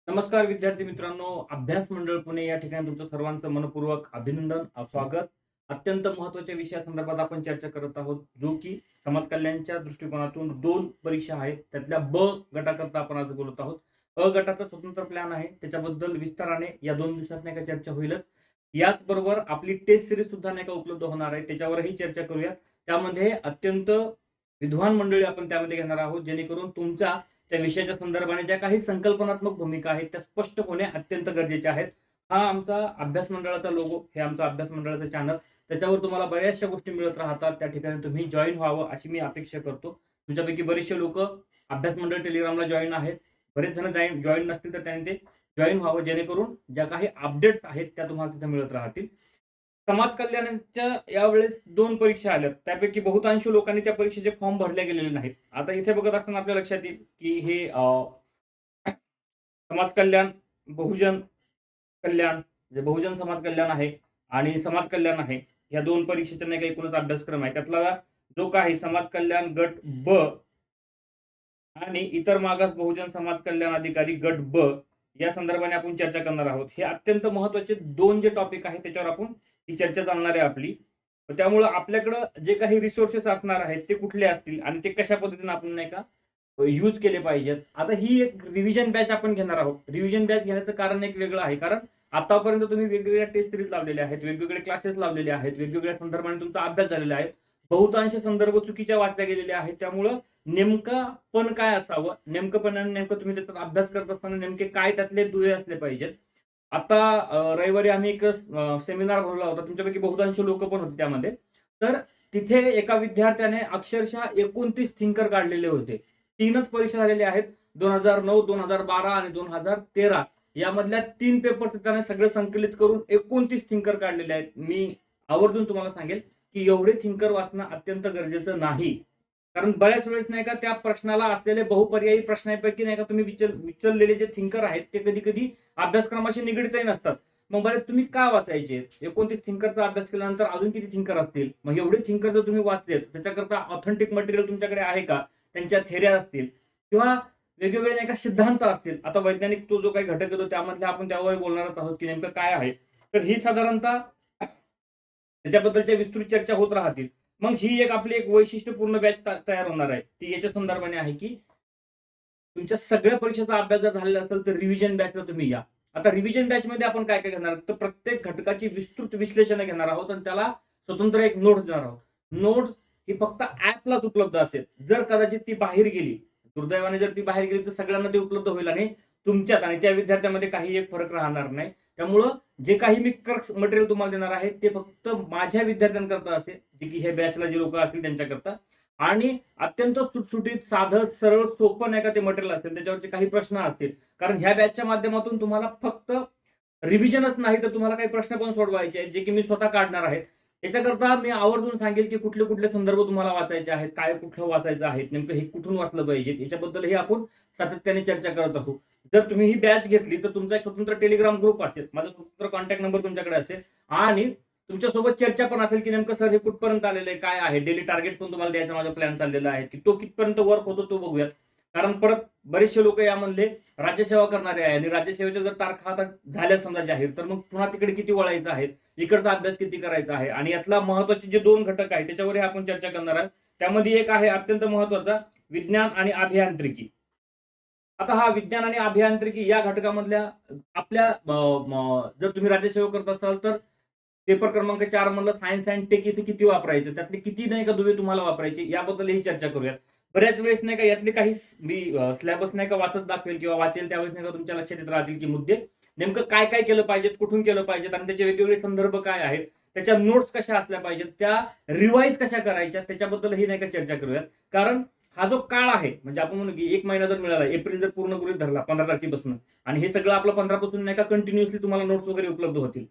नमस्कार विद्यार्थी मित्रांनो, अभ्यास मंडळ पुणे या ठिकाणी तुमचं सर्वांचं मनपूर्वक अभिनंदन, स्वागत. अत्यंत महत्त्वाच्या विषयासंदर्भात आपण चर्चा करत आहोत, जो की समाज कल्याणच्या दृष्टिकोनातून 2 परीक्षा आहेत. त्यातल्या ब गटाकरता आपण आज बोलत आहोत. अ गटाचा स्वतंत्र प्लॅन आहे. त्याच्याबद्दल विस्ताराने या 2 दिवसात नाही का चर्चा होईलच. याचबरोबर आपली टेस्ट सीरीज सुद्धा नाही का उपलब्ध होणार आहे. त्याच्यावरही चर्चा करूया. त्यामध्ये अत्यंत विद्वान मंडळी आपण त्यामध्ये घेणार आहोत, जेणेकरून तुमच्या त्या विषयाच्या संदर्भाने ज्या काही संकल्पनात्मक भूमिका आहेत त्या स्पष्ट होणे अत्यंत गरजेचे आहेत. हा आमचा अभ्यास मंडळाचा लोगो, हे आमचा अभ्यास मंडळाचं चॅनल. त्याच्यावर तुम्हाला बऱ्याचशा गोष्टी मिळत राहतात. त्या ठिकाणी तुम्ही जॉईन व्हावं अशी मी अपेक्षा करतो. तुमच्यापैकी बरेचसे लोक अभ्यास मंडळ टेलिग्रामला जॉईन आहेत. बरेच जण जॉईन नसतील तर त्यांनी ते जॉईन व्हावं, जेणेकरून ज्या काही अपडेट्स आहेत त्या तुम्हाला तिथे मिळत राहतील. समाज कल्याणाच्या यावेळेस 2 परीक्षा आल्यात. त्यापैकी बहुतांश लोकांनी त्या परीक्षेचे फॉर्म भरले गेलेले नाहीत. आता इथे बघत असताना आपल्या लक्षात येईल की हे समाज कल्याण, बहुजन कल्याण, जे बहुजन समाज कल्याण आहे आणि समाज कल्याण आहे, या 2 परीक्षेचा नाही का एकूणच अभ्यासक्रम आहे. त्यातला जो काही समाज कल्याण गट ब आणि इतर मागास बहुजन समाज कल्याण अधिकारी गट ब या संदर्भाने आपण चर्चा करणार आहोत. हे अत्यंत महत्त्वाचे 2 जे टॉपिक आहेत त्याच्यावर आपण ही चर्चा चालणार आहे आपली. त्यामुळे आपल्याकडं जे काही रिसोर्सेस असणार आहेत ते कुठले असतील आणि ते कशा पद्धतीने आपण नाही का यूज केले पाहिजेत. आता ही एक रिव्हिजन बॅच आपण घेणार आहोत. रिव्हिजन बॅच घेण्याचं कारण एक वेगळं आहे, कारण आतापर्यंत तुम्ही वेगवेगळ्या टेस्ट सिरीज लावलेल्या आहेत, वेगवेगळे क्लासेस लावलेले आहेत, वेगवेगळ्या संदर्भाने तुमचा अभ्यास झालेला आहे. बहुतांश संदर्भ चुकीच्या वाचल्या गेलेल्या आहेत. त्यामुळं नेमकं पण काय असावं, नेमकं तुम्ही त्याचा अभ्यास करत असताना नेमके काय त्यातले दुवे असले पाहिजेत. आता रविवारी आम्ही एक सेमिनार भरला होता. तुमच्यापैकी बहुतांश लोक पण होते त्यामध्ये. तर तिथे एका विद्यार्थ्याने अक्षरशः 29 थिंकर काढलेले होते. 3च परीक्षा झालेल्या आहेत. 2009, 2012 आणि 2013 यामधल्या 3 पेपर्स त्याने सगळे संकलित करून 29 थिंकर काढलेले आहेत. मी आवर्जून तुम्हाला सांगेल की एवढे थिंकर वाचणं अत्यंत गरजेचं नाही. कारण बऱ्याच वेळेस नाही का त्या प्रश्नाला असलेले बहुपर्यायी प्रश्नांपैकी नाही का तुम्ही विचललेले जे थिंकर आहेत ते कधी कधी अभ्यासक्रमाशी निगडीतही नसतात. मग बरेच तुम्ही का वाचायचे? 29 थिंकरचा अभ्यास केल्यानंतर अजून किती थिंकर असतील? मग एवढे थिंकर जर तुम्ही वाचलेत, त्याच्याकरता ऑथेंटिक मटेरियल तुमच्याकडे आहे का? त्यांच्या थेऱ्या असतील किंवा वेगवेगळे नाही का सिद्धांत असतील. आता वैज्ञानिक तो जो काही घटक येतो त्यामध्ये आपण त्यावर बोलणारच आहोत की नेमकं काय आहे. तर ही साधारणतः त्याच्याबद्दलच्या विस्तृत चर्चा होत राहतील. मग ही एक आपली एक वैशिष्ट्यपूर्ण बॅच तयार होणार आहे. ती याच्या संदर्भाने आहे की तुमच्या सगळ्या परीक्षेचा अभ्यास जर झालेला असेल तर रिव्हिजन बॅचला तुम्ही या. आता रिव्हिजन बॅच मध्ये आपण काय काय घेणार आहोत, तर प्रत्येक घटकाची विस्तृत विश्लेषण घेणार आहोत आणि त्याला स्वतंत्र एक नोट देणार आहोत. नोट्स ही फक्त ऍपलाच उपलब्ध असेल. जर कदाचित ती बाहेर गेली, दुर्दैवाने जर ती बाहेर गेली तर सगळ्यांना ते उपलब्ध होईल आणि तुमच्यात आणि त्या विद्यार्थ्यामध्ये काही एक फरक राहणार नाही. त्यामुळं जे काही मी क्रक्स मटेरियल तुम्हाला देणार आहे ते फक्त माझ्या विद्यार्थ्यांकरता असेल, जे की हे बॅचला जे लोक असतील त्यांच्याकरता. आणि अत्यंत सुटसुटीत, साधं, सरळ, सोपं नाही का ते मटेरियल असेल. त्याच्यावरचे काही प्रश्न असतील. कारण ह्या बॅचच्या माध्यमातून तुम्हाला फक्त रिव्हिजनच नाही तर तुम्हाला काही प्रश्न पण सोडवायचे आहेत, जे की मी स्वतः काढणार आहे. याच्याकरता मी आवर्जून सांगेल की कुठले कुठले संदर्भ तुम्हाला वाचायचे आहेत, काय कुठलं वाचायचं आहे, नेमकं हे कुठून वाचलं पाहिजे, याच्याबद्दलही आपण सातत्याने चर्चा करत आहोत. जर तुम्ही ही बॅच घेतली तर तुमचा एक स्वतंत्र टेलिग्राम ग्रुप असेल, माझा स्वतंत्र कॉन्टॅक्ट नंबर तुमच्याकडे असेल आणि तुमच्यासोबत चर्चा पण असेल की नेमकं सर हे कुठपर्यंत आलेलं आहे, काय आहे, डेली टार्गेट पण तुम्हाला द्यायचा माझा प्लॅन चाललेला आहे की तो कितपर्यंत वर्क होतो तो बघूयात. कारण परत बरेचसे लोक यामधले राज्यसेवा करणारे आहे आणि राज्यसेवेच्या जर तारखा आता झाल्या समजा जाहीर, तर मग पुन्हा तिकडे किती वळायचं आहे, इकडचा अभ्यास किती करायचा आहे आणि यातला महत्वाचे जे 2 घटक आहेत त्याच्यावरही आपण चर्चा करणार आहोत. त्यामध्ये एक आहे अत्यंत महत्वाचा, विज्ञान आणि अभियांत्रिकी. आता हा विज्ञान आणि अभियांत्रिकी या घटकामधल्या आपल्या जर तुम्ही राज्यसेवा करत असाल तर पेपर क्रमांक 4 मधलं सायन्स अँड टेक इथे किती वापरायचं, त्यातले किती नाही का दुवे तुम्हाला वापरायचे याबद्दलही चर्चा करूयात. बऱ्याच वेळेस नाही का यातले काही मी सिलेबस नाही का वाचत दाखवेल किंवा वाचेल त्यावेळेस नाही का तुमच्या लक्षात येत राहतील की मुद्दे नेमकं काय काय केलं पाहिजेत, कुठून केलं पाहिजेत आणि त्याचे वेगवेगळे संदर्भ काय आहेत, त्याच्या नोट्स कशा असल्या पाहिजेत, त्या रिवाईज कशा करायच्या त्याच्याबद्दलही नाही का चर्चा करूयात. कारण हा जो काळ आहे म्हणजे आपण म्हणू की 1 महिना जर मिळाला, एप्रिल जर पूर्ण गृहीत धरला 15 तारखेपासून आणि हे सगळं आपलं 15 पासून नाही का कंटिन्युअसली तुम्हाला नोट्स वगैरे उपलब्ध होतील.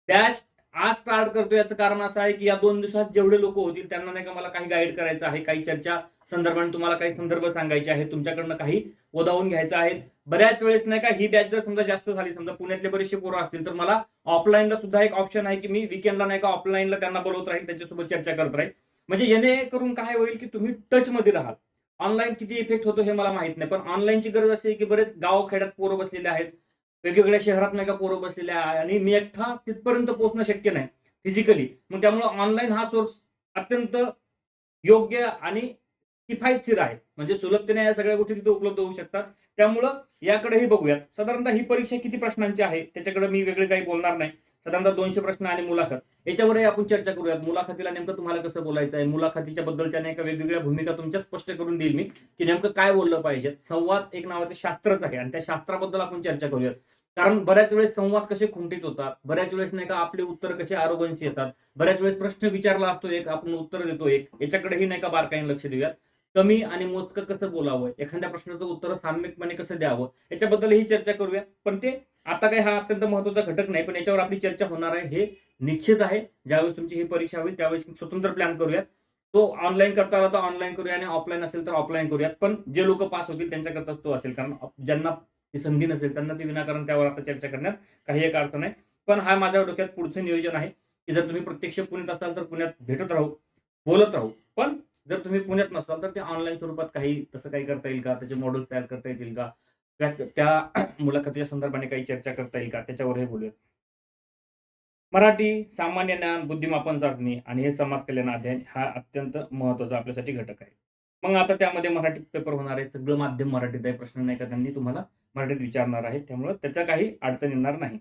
बॅच आज स्टार्ट करतो याचं कारण असं आहे की या 2 दिवसात जेवढे लोक होतील त्यांना नाही का मला काही गाईड करायचं आहे, काही चर्चा संदर्भाने तुम्हाला काही संदर्भ सांगायचे आहेत, तुमच्याकडनं काही ओदावून घ्यायचं आहे. बऱ्याच वेळेस नाही का ही बॅच जर समजा जास्त झाली, समजा पुण्यातले बरेचसे पोरं असतील तर मला ऑफलाईनला सुद्धा एक ऑप्शन आहे की मी वीकेंडला नाही का ऑफलाईनला त्यांना बोलवत राहील, त्यांच्यासोबत चर्चा करत राहील. म्हणजे जेणेकरून काय होईल की तुम्ही टच मध्ये राहाल. ऑनलाईन किती इफेक्ट होतो हे मला माहित नाही, पण ऑनलाईनची गरज अशी आहे की बरेच गावखेड्यात पोरं बसलेले आहेत, वेगवेगळ्या शहरात नाही का पोरं बसलेले आहे आणि मी एकटा तिथपर्यंत पोहोचणं शक्य नाही फिजिकली. मग त्यामुळं ऑनलाईन हा सोर्स अत्यंत योग्य आणि किफायतशीर आहे. म्हणजे सुलभतेने या सगळ्या गोष्टी तिथे उपलब्ध होऊ शकतात. त्यामुळं याकडेही बघूयात. साधारणतः ही परीक्षा किती प्रश्नांची आहे, त्याच्याकडे मी वेगळे काही बोलणार नाही. साधारणतः 200 प्रश्न आणि मुलाखत याच्यावरही आपण चर्चा करूयात. मुलाखतीला नेमकं तुम्हाला कसं बोलायचं आहे, मुलाखतीच्या बद्दलच्या नाही का वेगवेगळ्या भूमिका तुमच्या स्पष्ट करून देईल मी, की नेमकं काय बोललं पाहिजे. संवाद एक नावाचं शास्त्रच आहे आणि त्या शास्त्राबद्दल आपण चर्चा करूयात. कारण बऱ्याच वेळेस संवाद कसे खुंटीत होतात, बऱ्याच वेळेस नाही का आपले उत्तर कसे आरोगंशी येतात, बऱ्याच वेळेस प्रश्न विचारला असतो एक, आपण उत्तर देतो एक. याच्याकडेही नाही का बारकाईने लक्ष देऊयात. कमी आणि मोजकं कसं बोलावं, एखाद्या प्रश्नाचं उत्तर साम्यकपणे कसं द्यावं, याच्याबद्दलही चर्चा करूया. पण ते आता काही हा अत्यंत महत्त्वाचा घटक नाही, पण याच्यावर आपली चर्चा होणार आहे हे निश्चित आहे. ज्यावेळेस तुमची ही परीक्षा होईल त्यावेळेस स्वतंत्र प्लॅन करूयात. तो ऑनलाईन करता आला तर ऑनलाईन करूया आणि ऑफलाईन असेल तर ऑफलाईन करूयात. पण जे लोक पास होतील त्यांच्याकरताच तो असेल, कारण ज्यांना ती संधी नसेल त्यांना ती विनाकारण त्यावर आता चर्चा करण्यात काही एक अर्थ नाही. पण हा माझ्या डोक्यात पुढचं नियोजन आहे, की जर तुम्ही प्रत्यक्ष पुण्यात असाल तर पुण्यात भेटत राहू, बोलत राहू. पण जर तुम्ही पुण्यात नसाल तर ते ऑनलाईन स्वरूपात काही तसं काही करता येईल का, त्याचे मॉडेल्स तयार करता येतील का, त्या मुलाखतीच्या संदर्भाने काही चर्चा करता येईल का, त्याच्यावरही बोलूया. मराठी, सामान्य ज्ञान, बुद्धिमापन चाचणी आणि हे समाज कल्याण अध्ययन हा अत्यंत महत्त्वाचा आपल्यासाठी घटक आहे. मग आता त्यामध्ये मराठीत पेपर होणार आहे. सगळं माध्यम मराठीत आहे. प्रश्न नाही का त्यांनी तुम्हाला मराठीत विचारणार आहेत. त्यामुळं त्याच्या काही अडचण येणार नाही.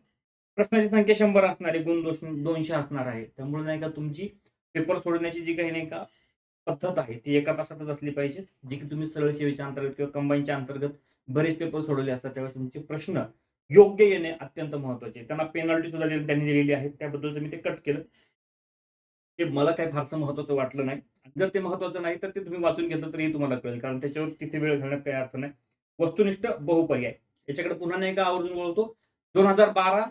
प्रश्नाची संख्या 100 असणार आहे. गुण 200 असणार आहे. त्यामुळे नाही का तुमची पेपर सोडवण्याची जी काही नाही का पद्धत आहे ती एका तासातच असली पाहिजे. जी की तुम्ही सरळ सेवेच्या अंतर्गत किंवा कंबाईनच्या अंतर्गत बरेच पेपर सोडवले असतात. त्यावेळेस तुमचे प्रश्न योग्य येणे अत्यंत महत्त्वाचे आहे. त्यांना पेनल्टी सुद्धा त्यांनी दिलेली आहे. त्याबद्दलचं मी ते कट केलं. ते मला काही फारसं महत्त्वाचं वाटलं नाही. जर ते महत्त्वाचं नाही तर ते तुम्ही वाचून घेतलं तरीही तुम्हाला कळेल. कारण त्याच्यावर तिथे वेळ घालण्यात काही अर्थ नाही. वस्तुनिष्ठ बहुपर्याय याच्याकडे पुन्हा नाही का आवर्जून बोलतो. 2012,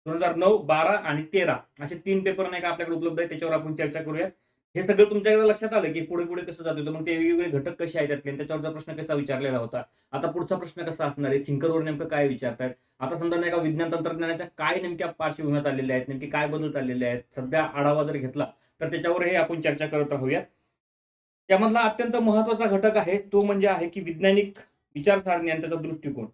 2009, 12 आणि 13 असे 3 पेपर नाही का आपल्याकडे उपलब्ध आहेत. त्याच्यावर आपण चर्चा करूया. हे सगळं तुमच्या लक्षात आलं, की पुढे-पुढे कसं जात होतं. मग ते वेगवेगळे घटक कसे आहेत त्यातले आणि त्याच्यावरचा प्रश्न कसा विचारलेला होता. आता पुढचा प्रश्न कसा असणार आहे, थिंकरवर नेमकं काय विचारतायत. आता समजा नाही का विज्ञान तंत्रज्ञानाच्या काय नेमक्या पार्श्वभूम्या चाललेल्या आहेत, नेमके काय बदल चाललेले आहेत. सध्या आढावा जर घेतला तर त्याच्यावरही आपण चर्चा करत राहूयात. त्यामधला अत्यंत महत्त्वाचा घटक आहे तो म्हणजे आहे, की वैज्ञानिक विचारसरणी आणि त्याचा दृष्टिकोन.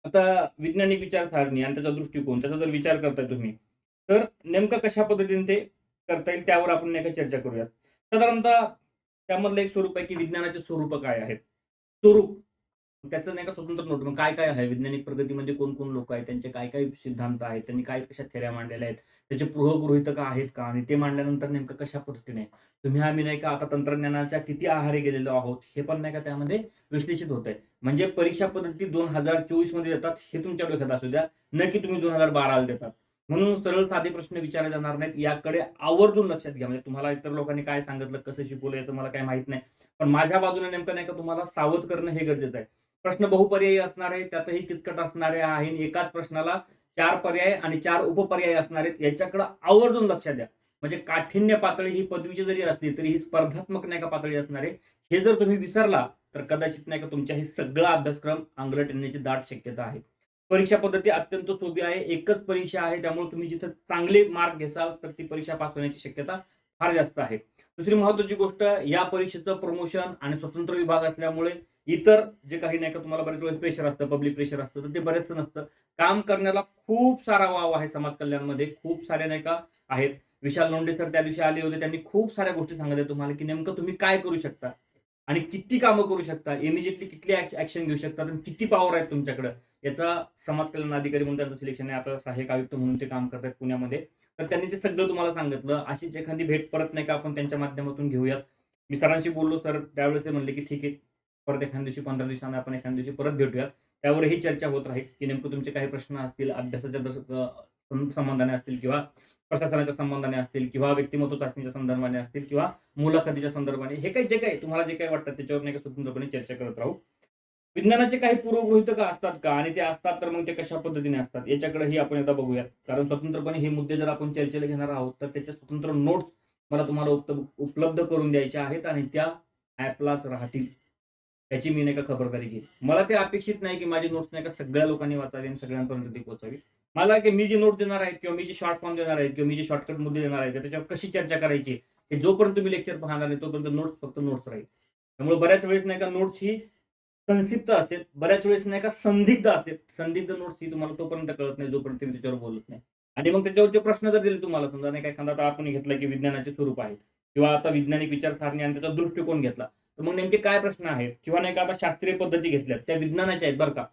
आता वैज्ञानिक विचारसरणी आणि त्याचा दृष्टिकोन, त्याचा जर विचार करताय तुम्ही, तर नेमकं कशा पद्धतीने ते करता येईल त्यावर आपण नाही का चर्चा करूयात. साधारणतः त्यामधलं एक स्वरूप आहे, की विज्ञानाचे स्वरूप काय आहेत? स्वरूप त्याचं नाही का स्वतंत्र नोट मग काय-काय आहे? वैज्ञानिक प्रगती म्हणजे कोण-कोण लोकं आहेत? त्यांचे काय-काय सिद्धांत आहेत? त्यांनी काय कशा थेऱ्या मांडलेल्या आहेत? त्याचे गृहीतक आहेत का? आणि ते मांडल्यानंतर नेमकं कशा पद्धतीने? तुम्ही आम्ही नाही का आता तंत्रज्ञानाच्या किती आहारी गेलेलो आहोत? हे पण नाही का त्यामध्ये विश्लेषित होतंय. म्हणजे परीक्षा पद्धती 2024 मध्ये देतात हे तुमच्या डोक्यात असू द्या, न की तुम्ही 2012 ला देतात. म्हणून सरळ साधे प्रश्न विचारले जाणार नाहीत. याकडे आवर्जून लक्षात घ्या. म्हणजे तुम्हाला इतर लोकांनी काय सांगितलं, कसं शिकवलं याचं मला काही माहीत नाही. पण माझ्या बाजूने नेमकं नाही का तुम्हाला सावध करणं हे गरजेचं आहे. प्रश्न बहुपर्यायी असणार आहे, त्यातही किचकट असणारे आहे. एकाच प्रश्नाला 4 पर्याय आणि 4 उपपर्याय असणार आहेत. याच्याकडे आवर्जून लक्ष द्या. म्हणजे काठिण्य पातळी ही पदवीची जरी असली तरी ही स्पर्धात्मक नाही का पातळी असणार आहे. हे जर तुम्ही विसरला तर कदाचित नाही का तुमच्या हे सगळा अभ्यासक्रम अंगलट येण्याची दाट शक्यता आहे. परीक्षा पद्धती अत्यंत सोपी आहे. एकच परीक्षा आहे. त्यामुळे तुम्ही जिथं चांगले मार्क घेसाल तर ती परीक्षा पास होण्याची शक्यता फार जास्त आहे. दुसरी महत्त्वाची गोष्ट या परीक्षेचं प्रमोशन आणि स्वतंत्र विभाग असल्यामुळे इतर जे काही नाही का तुम्हाला बरेच वेळेस प्रेशर असतं, पब्लिक प्रेशर असतं, तर ते बरेचसं नसतं. काम करण्याला खूप सारा वाव आहे समाज कल्याणमध्ये. खूप सारे नाही का आहेत. विशाल लोंढे सर त्या दिवशी आले होते. त्यांनी खूप साऱ्या गोष्टी सांगितल्या तुम्हाला, की नेमकं तुम्ही काय करू शकता आणि किती कामं करू शकता. इमिजिएटली किती ॲक्शन घेऊ शकता आणि किती पॉवर आहे तुमच्याकडे. याचा समाज कल्याण अधिकारी म्हणून त्यांचं सिलेक्शन आहे. आता सहाय्यक आयुक्त म्हणून ते काम करतात पुण्यामध्ये. तर त्यांनी ते सगळं तुम्हाला सांगितलं. अशीच एखादी भेट परत नाही का आपण त्यांच्या माध्यमातून घेऊयात. मी सरांशी बोललो. सर त्यावेळेस ते म्हणले, की ठीक आहे. परत एखाद्या दिवशी 15 दिवसांनी आपण एखाद्या दिवशी परत भेटूयात. त्यावरही चर्चा होत राहील, की नेमकं तुमचे काही प्रश्न असतील, अभ्यासाच्या संबंधाने असतील किंवा प्रशासनाच्या संबंधाने असतील किंवा व्यक्तिमत्व चाचणीच्या संदर्भाने असतील किंवा मुलाखतीच्या संदर्भाने हे काही जे काही तुम्हाला जे काही वाटतं त्याच्यावर नाही का स्वतंत्रपणे चर्चा करत राहू. विज्ञानाचे काही पूर्वगृहीतक असतात का? आणि ते असतात तर मग ते कशा पद्धतीने असतात? याच्याकडेही आपण एकदा बघूयात. कारण स्वतंत्रपणे हे मुद्दे जर आपण चर्चेला घेणार आहोत, तर त्याच्या स्वतंत्र नोट्स मला तुम्हाला उपलब्ध करून द्यायच्या आहेत आणि त्या ॲपलाच राहतील. त्याची मी नाही का खबरदारी घेईन. मला ते अपेक्षित नाही, की माझी नोट्स नाही का सगळ्या लोकांनी वाचावी आणि सगळ्यांपर्यंत ती पोहोचावी. मला की मी जी नोट देणार आहे किंवा मी जे शॉर्ट फॉर्म देणार आहे किंवा मी जे शॉर्टकट मुद्दे देणार आहे, त्याच्यावर कशी चर्चा करायची, हे जोपर्यंत तुम्ही लेक्चर पाहणार नाही, तोपर्यंत नोट्स फक्त नोट्स राहील. त्यामुळे बऱ्याच वेळेस नाही का नोट्स ही संक्षिप्त असेल, बऱ्याच वेळेस नाही का संदिग्ध असेल. संदिग्ध नोट्स ही तुम्हाला तोपर्यंत कळत नाही जोपर्यंत तुम्ही त्याच्यावर बोलत नाही. आणि मग त्याच्यावरचे प्रश्न जर दिले तुम्हाला, समजा नाही का एखादा आता आपण घेतला की विज्ञानाचे स्वरूप आहे किंवा आता वैज्ञानिक विचारसरणी आणि त्याचा दृष्टिकोन घेतला, तर मग नेमके काय प्रश्न आहेत किंवा नाही का आता शास्त्रीय पद्धती घेतल्यात त्या विज्ञानाच्या आहेत बरं का.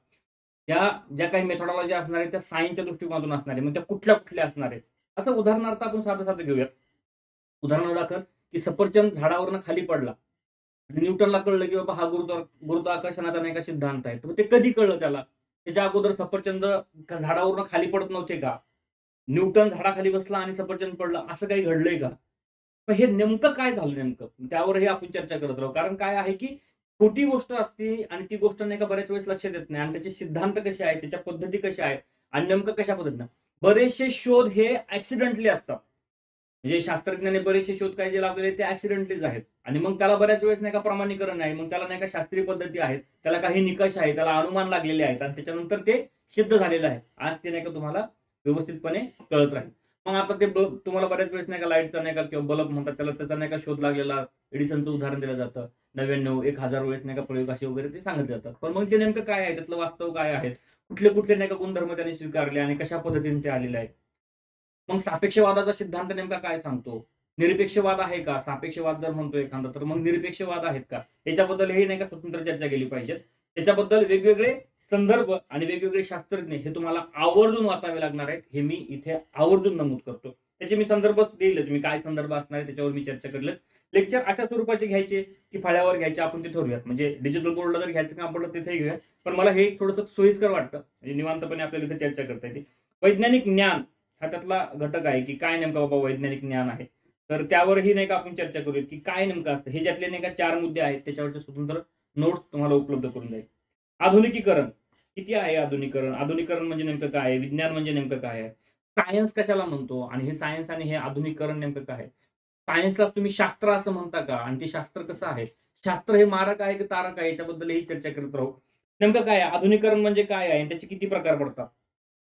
त्या ज्या काही मेथोडॉलॉजी असणार आहेत त्या सायन्सच्या दृष्टिकोनातून असणार आहे. मग त्या कुठल्या असणार आहेत? असं उदाहरणार्थ आपण साधं घेऊयात. उदाहरणादाखल की सफरचंद झाडावरनं खाली पडला आणि न्यूटनला कळलं की बाबा हा गुरुत्वाकर्षणाचा नाही का सिद्धांत आहे. तर मग ते कधी कळलं त्याला? त्याच्या अगोदर सफरचंद झाडावरनं खाली पडत नव्हते का? न्यूटन झाडाखाली बसला आणि सफरचंद पडलं असं काही घडलंय का? मग हे नेमकं काय झालं नेमकं? त्यावरही आपण चर्चा करत राहू. कारण काय आहे की छोटी गोष्ट असते आणि ती गोष्ट नाही का बऱ्याच वेळेस लक्षात येत नाही आणि त्याचे सिद्धांत कसे आहेत, त्याच्या पद्धती कशा आहेत आणि नेमकं कशा पद्धतीनं. बरेचसे शोध हे ऍक्सिडेंटली असतात. म्हणजे शास्त्रज्ञाने बरेचसे शोध काय जे लावलेले ते ऍक्सिडेंटलीच आहेत आणि मग त्याला बऱ्याच वेळेस नाही का प्रमाणीकरण आहे. मग त्याला नाही का शास्त्रीय पद्धती आहेत, त्याला काही निकष आहेत, त्याला अनुमान लागलेले आहेत आणि त्याच्यानंतर ते सिद्ध झालेलं आहे. आज ते नाही का तुम्हाला व्यवस्थितपणे कळत राहील. मग आता ते तुम्हाला बऱ्याच वेळेस नाही का लाईटचा नाही का किंवा बल्ब म्हणतात त्याला, त्याचा नाही का शोध लागलेला एडिसनचं उदाहरण दिलं जातं. 99, 1000 वेळेस नाही का प्रयोग असे वगैरे ते सांगितले जातात. पण मग ते नेमकं काय आहे, त्यातलं वास्तव काय आहे, कुठले नाही का गुणधर्म त्याने स्वीकारले आणि कशा पद्धतीने ते आलेले आहे. मग सापेक्षवादाचा सिद्धांत नेमका काय सांगतो? निरपेक्षवाद आहे का? सापेक्षवाद जर म्हणतो एखादा तर मग निरपेक्षवाद आहेत का? याच्याबद्दल हे नाही का स्वतंत्र चर्चा केली पाहिजे. त्याच्याबद्दल वेगवेगळे संदर्भ आणि वेगवेगळे शास्त्रज्ञ हे तुम्हाला आवर्जून वाचावे लागणार आहेत. हे मी इथे आवर्जून नमूद करतो. त्याचे मी संदर्भ देईलच. मी काय संदर्भ असणार आहे त्याच्यावर मी चर्चा करेल. लेक्चर अशा स्वरूपाचे घ्यायचे की फळ्यावर घ्यायचे आपण ते ठरवूयात. म्हणजे डिजिटल बोर्डला जर घ्यायचं काम पडलं तिथे घेऊया. पण मला हे थोडंसं सोयीस्कर वाटतं. म्हणजे निवांतपणे आपल्याला इथे चर्चा करता येते. वैज्ञानिक ज्ञान हा त्यातला घटक आहे की काय नेमका बाबा वैज्ञानिक ज्ञान आहे. तर त्यावरही नाही का आपण चर्चा करूया की काय नेमकं असतं. हे ज्यातले नाही का 4 मुद्दे आहेत त्याच्यावरचे स्वतंत्र नोट्स तुम्हाला उपलब्ध करून जाईल. आधुनिकीकरण किती आहे? आधुनिकीकरण म्हणजे नेमकं काय आहे? विज्ञान म्हणजे नेमकं काय आहे? सायन्स कशाला म्हणतो आणि हे सायन्स आणि हे आधुनिकीकरण नेमकं काय आहे? सायन्सला तुम्ही शास्त्र असं म्हणता का आणि ते शास्त्र कसं आहे? शास्त्र हे मारक आहे की तारक आहे याच्याबद्दलही चर्चा करत राहू. नेमकं काय आहे? आधुनिकीकरण म्हणजे काय आहे? त्याचे किती प्रकार पडतात?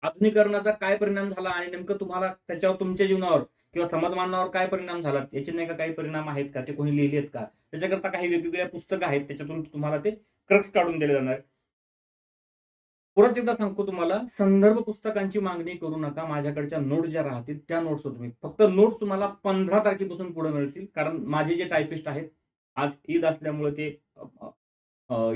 आधुनिकीकरणाचा काय परिणाम झाला आणि नेमकं तुम्हाला त्याच्यावर तुमच्या जीवनावर किंवा समाजमानावर काय परिणाम झाला? याचे नाही का काही परिणाम आहेत का? ते कोणी लिहिले आहेत का? त्याच्याकरता काही वेगवेगळ्या पुस्तकं आहेत त्याच्यातून तुम्हाला ते क्रक्स काढून दिले जाणार. परत एकदा सांगतो तुम्हाला, संदर्भ पुस्तकांची मागणी करू नका. माझ्याकडच्या नोट्स ज्या राहतील त्या नोट्स तुम्ही फक्त नोट्स तुम्हाला 15 तारखेपासून पुढे मिळतील. कारण माझे जे टायपिस्ट आहेत, आज ईद असल्यामुळे ते